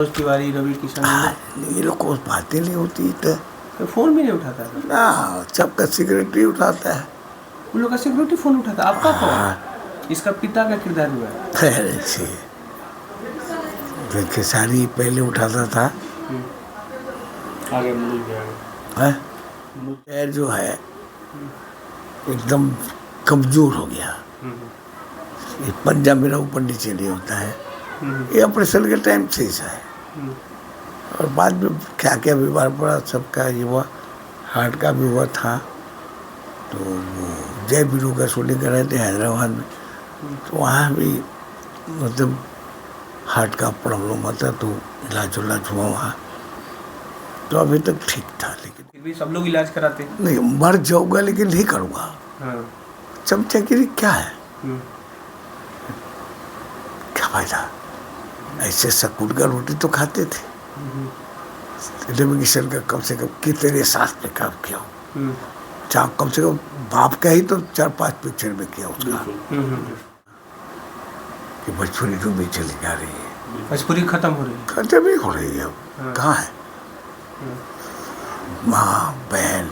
मनोज तिवारी, रवि किशन, ये लोग को बातें नहीं होती तो फोन भी नहीं उठाता था। ना, सबका सिक्योरिटी उठाता है। उन लोग का सिक्योरिटी फोन उठाता। आपका कौन? इसका पिता का किरदार हुआ है। ऐसे खेसारी पहले उठाता था। आगे है पैर जो है एकदम कमजोर हो गया। ये पंजा मेरा ऊपर नीचे नहीं होता है। ये ऑपरेशन के टाइम से ऐसा है। और बाद में क्या क्या बीमार पड़ा, सबका ये हुआ, हार्ट का भी हुआ था। तो वो जय वीरू का शूटिंग कर रहे थे हैदराबाद में, तो वहाँ भी मतलब हार्ट का प्रॉब्लम होता, तो इलाज हुआ वहाँ। तो अभी तक ठीक था, लेकिन फिर भी सब लोग इलाज कराते। नहीं, मर जाऊंगा लेकिन नहीं करूँगा। हाँ। चमचागिरी क्या है, क्या फायदा। ऐसे सकूट का रोटी तो खाते थे। रवि किशन का कम से कम कितने साथ में काम किया हो, चाहे कम से कम बाप का ही तो 4-5 पिक्चर में किया उसका। कि भोजपुरी तो भी चली जा रही है, भोजपुरी खत्म हो रही है। खत्म ही हो रही है अब। कहाँ है माँ बहन?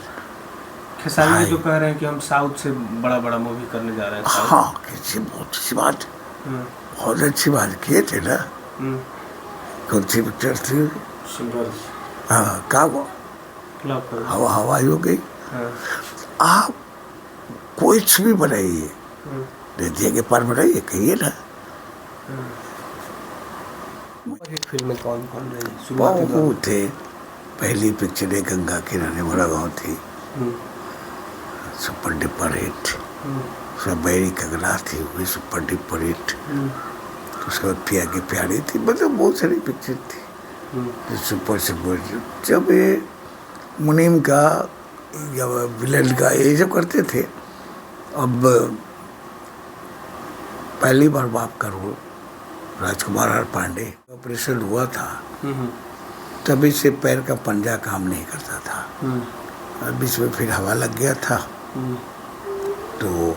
खेसारी जी जो कह रहे हैं कि हम साउथ से बड़ा बड़ा मूवी करने जा रहे हैं। हाँ, किसी बहुत अच्छी बात, बहुत अच्छी बात किए थे ना। कौन सी पिक्चर थी? हाँ, क्या वो हवा हवाई हो गई। आप कोई भी बनाइए, नदिया के पार बनाइए, कहिए ना। फिल्म में कौन कौन रही? वो थे पहली पिक्चर है गंगा किनारे बड़ा गाँव थी, सुपर डुपर हिट। उसमें बैरी कंगना थी, वही सुपर डुपर हिट। उसके बाद पिया की प्यारी थी, मतलब बहुत सारी पिक्चर थी सुपर सुपर। जब ये मुनीम का या विलन का ये सब करते थे, अब पहली बार बाप का role Rajkumar R Pandey operation हुआ था, तभी से पैर का पंजा काम नहीं करता था। बीच में फिर हवा लग गया था, तो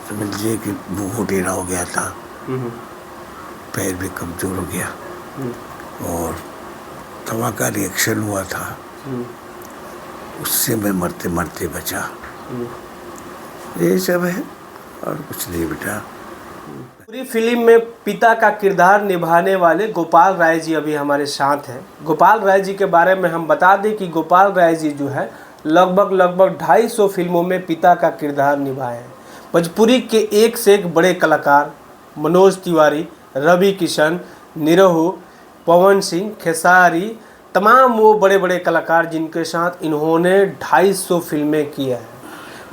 समझ लीजिए कि मुँह टेढ़ा हो गया था, पैर भी कमजोर हो गया, और दवा का रिएक्शन हुआ था, उससे मैं मरते मरते बचा। ये सब है और कुछ नहीं बेटा। पूरी फिल्म में पिता का किरदार निभाने वाले गोपाल राय जी अभी हमारे साथ हैं। गोपाल राय जी के बारे में हम बता दें कि गोपाल राय जी जो है लगभग 250 फिल्मों में पिता का किरदार निभाए हैं। भोजपुरी के एक से एक बड़े कलाकार मनोज तिवारी, रवि किशन, निरहू, पवन सिंह, खेसारी, तमाम वो बड़े बड़े कलाकार जिनके साथ इन्होंने 250 फिल्में की हैं।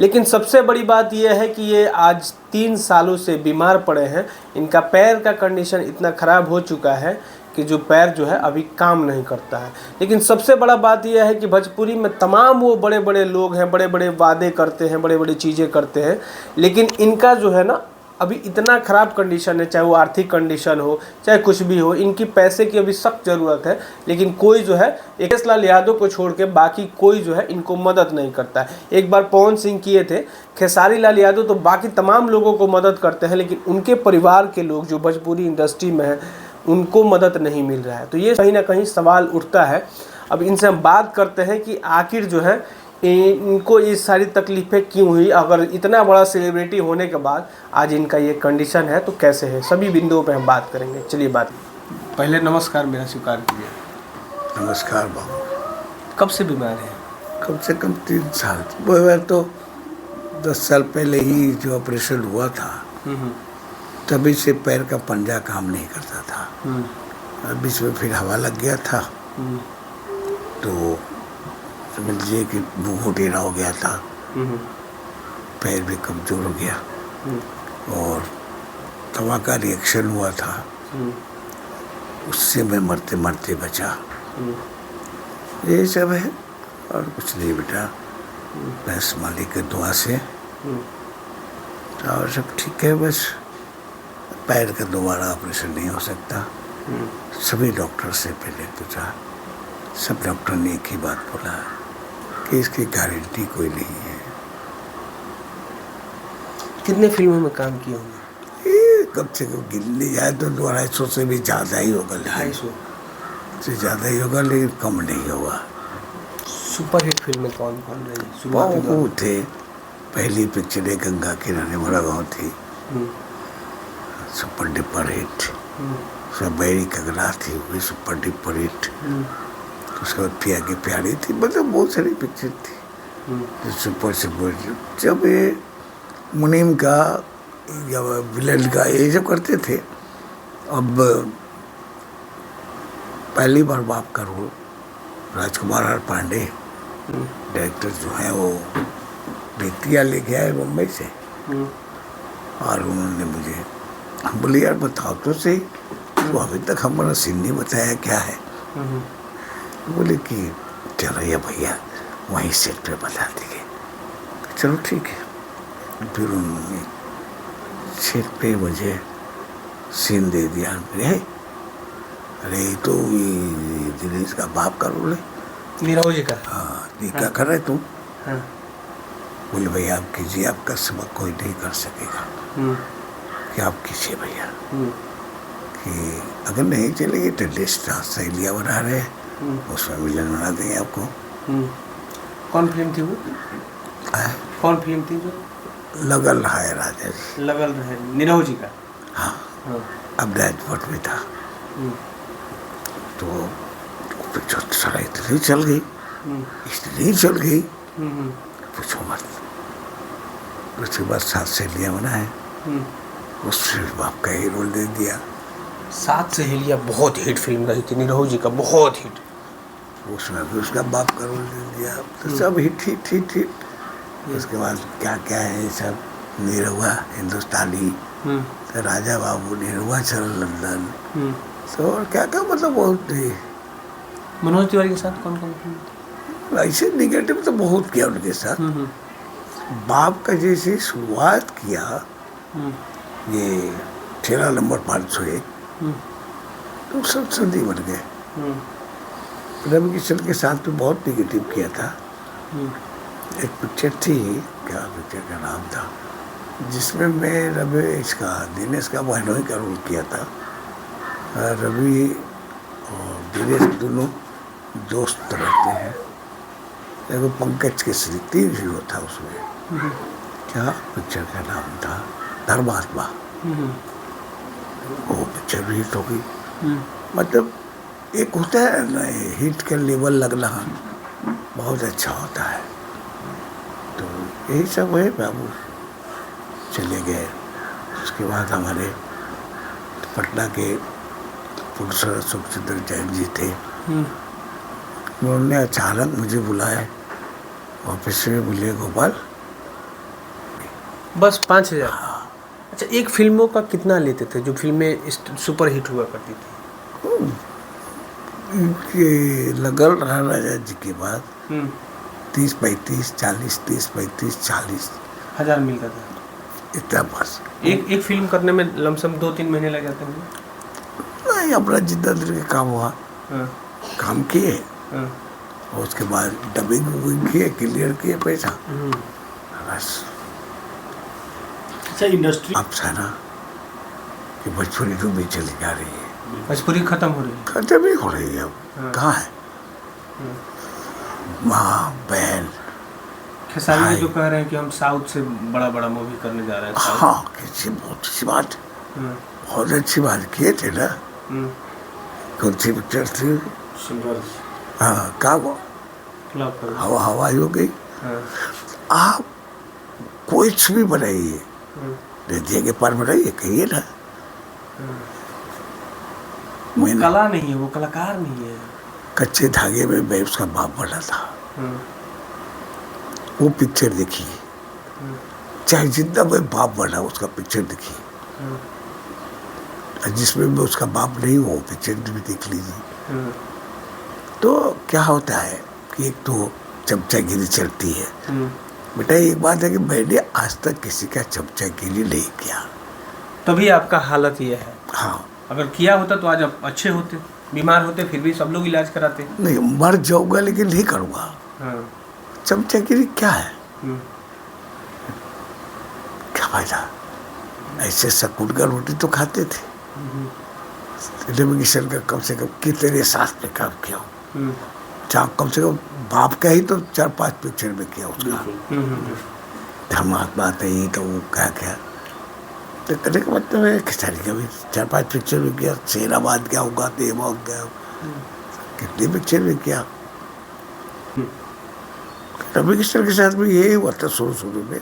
लेकिन सबसे बड़ी बात यह है कि ये आज 3 सालों से बीमार पड़े हैं। इनका पैर का कंडीशन इतना ख़राब हो चुका है कि जो पैर जो है अभी काम नहीं करता है। लेकिन सबसे बड़ा बात यह है कि भोजपुरी में तमाम वो बड़े बड़े लोग हैं, बड़े बड़े वादे करते हैं, बड़े बड़े चीज़ें करते हैं, लेकिन इनका जो है ना अभी इतना ख़राब कंडीशन है, चाहे वो आर्थिक कंडीशन हो, चाहे कुछ भी हो, इनकी पैसे की अभी सख्त ज़रूरत है। लेकिन कोई जो है केएस लाल यादव को छोड़ के बाकी कोई जो है इनको मदद नहीं करता है। एक बार पवन सिंह किए थे, खेसारी लाल यादव तो बाकी तमाम लोगों को मदद करते हैं, लेकिन उनके परिवार के लोग जो भोजपुरी इंडस्ट्री में हैं उनको मदद नहीं मिल रहा है। तो ये कहीं ना कहीं सवाल उठता है। अब इनसे हम बात करते हैं कि आखिर जो है इनको ये सारी तकलीफ़ें क्यों हुई। अगर इतना बड़ा सेलिब्रिटी होने के बाद आज इनका ये कंडीशन है तो कैसे है, सभी बिंदुओं पे हम बात करेंगे। चलिए बात। पहले नमस्कार मेरा स्वीकार कीजिए। नमस्कार बाबू। कब से बीमार हैं? कम से कम 3 साल। वो तो 10 साल पहले ही जो ऑपरेशन हुआ था, तभी से पैर का पंजा काम नहीं करता था। बीच में फिर हवा लग गया था, तो समझ लीजिए कि मुँह टेढ़ा हो गया था, पैर भी कमजोर हो गया, और दवा का रिएक्शन हुआ था, उससे मैं मरते मरते बचा। ये सब है और कुछ नहीं बेटा, बस मालिक की दुआ से और सब ठीक है। बस पैर का दोबारा ऑपरेशन नहीं हो सकता। सभी डॉक्टर से पहले पूछा, सब डॉक्टर ने एक ही बात बोला कि इसकी गारंटी कोई नहीं है। कितने फिल्मों में काम किए होंगे? ये कम से कम गिनने जाए तो 250 से भी ज़्यादा ही होगा। 250 से ज़्यादा ही होगा लेकिन कम नहीं होगा। सुपर हिट फिल्में कौन कौन रही शुरुआती दौर में? बहुत थे। पहली पिक्चर है गंगा किनारे वाला गाँव थी, हम्म, सुपर डुपर हिट। हम्म, उसमें बैरी कगला थी, वो भी सुपर डुपर हिट। हम्म, उसके बाद पिया की प्यारी थी, मतलब बहुत सारी पिक्चर थी हम्म, जो सुपर सुपर। जब ये मुनीम का या विलन का ये सब करते थे, अब पहली बार बाप का रोल राजकुमार आर पांडे हम्म, डायरेक्टर जो हैं वो बेतिया लेके आए मुंबई से, हम्म, और उन्होंने मुझे, हम बोले यार बताओ तो सही, तो अभी तक हमारा सीन नहीं बताया क्या है। हम्म, बोले कि चलो ये भैया वहीं सेट पे बता देंगे। चलो ठीक है। फिर उन्होंने सेट पे मुझे सीन दे दिया। अरे ये तो ये दिनेश का बाप का रोल है। नीरव जी का। हाँ, ये क्या कर रहे तुम? हाँ, बोले भैया आप कीजिए, आपका सबक कोई नहीं कर सकेगा। हम्म, कि आप कीजिए भैया, हम्म, कि अगर नहीं चलेगी तो लिस्ट सहेलियाँ बना रहे हैं, हम्म, उसमें विलन बना देंगे आपको। हम्म। कौन फिल्म थी वो? है, कौन फिल्म थी जो लगल रहा है राजा जी। लगल रहे? नीरव जी का। हाँ, हाँ, अब राजपट में था। हम्म, तो पिक्चर सारा इतनी चल गई, हम्म, इतनी चल गई, हम्म, पूछो मत। उसके बाद 7 सहेलियाँ बनाए, हम्म। उसमें बाप का ही रोल दे दिया। 7 सहेलियाँ बहुत हिट फिल्म रही थी, नीरव जी का बहुत हिट। उसमें भी उसका बाप का रोल दे दिया। तो सब हिट हिट हिट हिट। उसके बाद क्या क्या है सब, निरहुआ हिंदुस्तानी, हम्म, तो राजा बाबू, निरहुआ चल लंदन, हम्म। तो और क्या क्या, मतलब बहुत ही मनोज तिवारी के साथ कौन कौन फिल्म थी? ऐसे निगेटिव तो बहुत किया उनके साथ। हम्म, बाप का जैसे शुरुआत किया हम्म, ये ठेला नंबर 501, हम्म, तो सब सदी बन गए। हम्म, रवि किशन के साथ भी बहुत निगेटिव किया था। हम्म, एक पिक्चर थी, क्या पिक्चर का नाम था, जिसमें मैं रवि इसका दिनेश का बहनोई का रोल किया था। रवि और दिनेश दोनों दोस्त रहते हैं। देखो पंकज केसरी 3 हीरो था उसमें। हम्म, क्या पिक्चर का नाम था? धर्मात्मा। हम्म, वो पिक्चर भी हिट हो गई। हम्म। मतलब एक होता है ना, हिट का लेवल लगना बहुत अच्छा होता है। तो यही सब है बाबू। चले गए। उसके बाद हमारे पटना के प्रोफेसर सुखचंद्र जैन जी थे, हम्म, उन्होंने अचानक मुझे बुलाया ऑफिस में, बोले गोपाल। बस 5,000। अच्छा, एक फिल्मों का कितना लेते थे जो फिल्में सुपर हिट हुआ करती थी? इनके लगल रहा राजा जी के बाद हम्म, 30-35, 40, 30-35, 40, हजार मिलता था। इतना बस। एक फिल्म करने में लमसम 2-3 महीने लग जाते हैं। नहीं, अपना जितना देर का काम हुआ हाँ, काम किए, हाँ, और उसके बाद डबिंग वबिंग किए, क्लियर किए पैसा, हम्म। बस। अच्छा, इंडस्ट्री अब सारा कि भोजपुरी तो भी चली जा रही है, भोजपुरी खत्म हो रही है। खत्म ही हो रही है। अब हाँ। कहाँ है माँ बहन? खेसारी भाई। जी जो कह रहे हैं कि हम साउथ से बड़ा बड़ा मूवी करने जा रहे हैं। साउथ। हाँ, कैसी बहुत अच्छी बात, हाँ, बहुत अच्छी बात किए थे ना। हम्म, कौन सी पिक्चर थी? सिंगल हाँ, क्या वो फ्लॉप कर। हवा हवाई हो गई। हाँ, आप कोई भी बनाइए, हम्म, नदिया के पार बनाइए, कहिए ना। वो मैंने कला नहीं है, वो कलाकार नहीं है। कच्चे धागे में मैं उसका बाप बना था, हम्म, वो पिक्चर देखी। हम्म, चाहे जितना मैं बाप बना उसका पिक्चर देखी, हम्म, जिसमें मैं उसका बाप नहीं हूँ वो पिक्चर भी देख लीजिए। हम्म, तो क्या होता है कि एक तो चमचागिरी चलती है। हम्म। बेटा एक बात है कि मैंने आज तक किसी का चमचागिरी नहीं किया। तभी आपका हालत ये है। हाँ, अगर किया होता तो आज आप अच्छे होते, बीमार होते फिर भी सब लोग इलाज कराते। नहीं मर जाऊंगा लेकिन नहीं करूँगा। हाँ, चमचागिरी क्या है? हम्म, क्या फायदा? ऐसे सकून का रोटी तो खाते थे। हम्म, रवि किशन का कम से कम कितने साथ में काम किया हूँ, कम से कम बाप का ही तो 4-5 पिक्चर में किया उसका। हम बात है, तो वो क्या तो कहने का मतलब है खिसारी का भी 4-5 पिक्चर में किया, शेराबाद क्या होगा, देवबाग क्या, कितने पिक्चर में किया। रवि किशन के साथ में यही हुआ था शुरू में,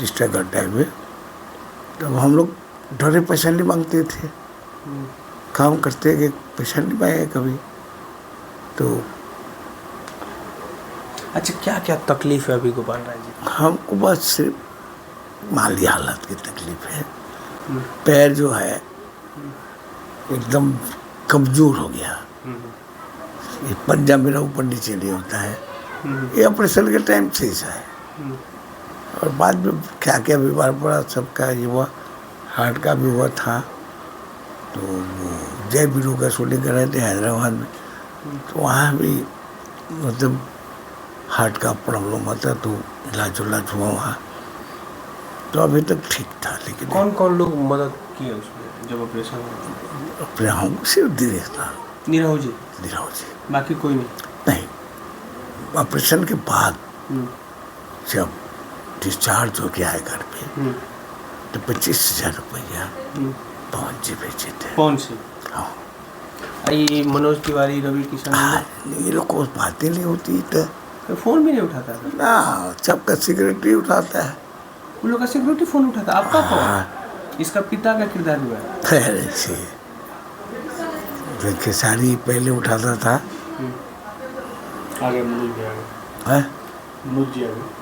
स्ट्रगल टाइम में। तब हम लोग डरे पैसा नहीं मांगते थे, काम करते कि पैसा नहीं पाए कभी। तो अच्छा, क्या क्या तकलीफ है अभी गोपाल राय जी? हमको बस सिर्फ माली हालत की तकलीफ है। पैर जो है एकदम कमजोर हो गया, ये पंजा मेरा ऊपर नीचे नहीं होता है। ये ऑपरेशन के टाइम से ऐसा है, और बाद में क्या क्या बीमार पड़ा, सबका ये हुआ, हार्ट का भी हुआ था। तो वो जय बीरू का शूटिंग कर रहे थे हैदराबाद में, तो वहाँ भी मतलब हार्ट का प्रॉब्लम होता, तो इलाज उलाज हुआ वहाँ, तो अभी तक ठीक था। लेकिन कौन कौन लोग मदद किए उसमें जब ऑपरेशन हुआ? अपने हम सिर्फ दिनेश था, नीरव जी, बाकी कोई नहीं। ऑपरेशन के बाद जब डिस्चार्ज हो गया है घर पे, तो 25,000 रुपया पवन जी भेजे थे। कौन से? हाँ, ये मनोज तिवारी, रवि किशन, ये लोग को बातें नहीं होती तो फोन भी नहीं उठाता था ना, सबका सिक्योरिटी उठाता है, उन लोग का सिक्योरिटी फोन उठाता। आपका कौन? इसका पिता का किरदार हुआ है। देखिए सारी पहले उठाता था, आगे मनोज जी, है मनोज जी आगे।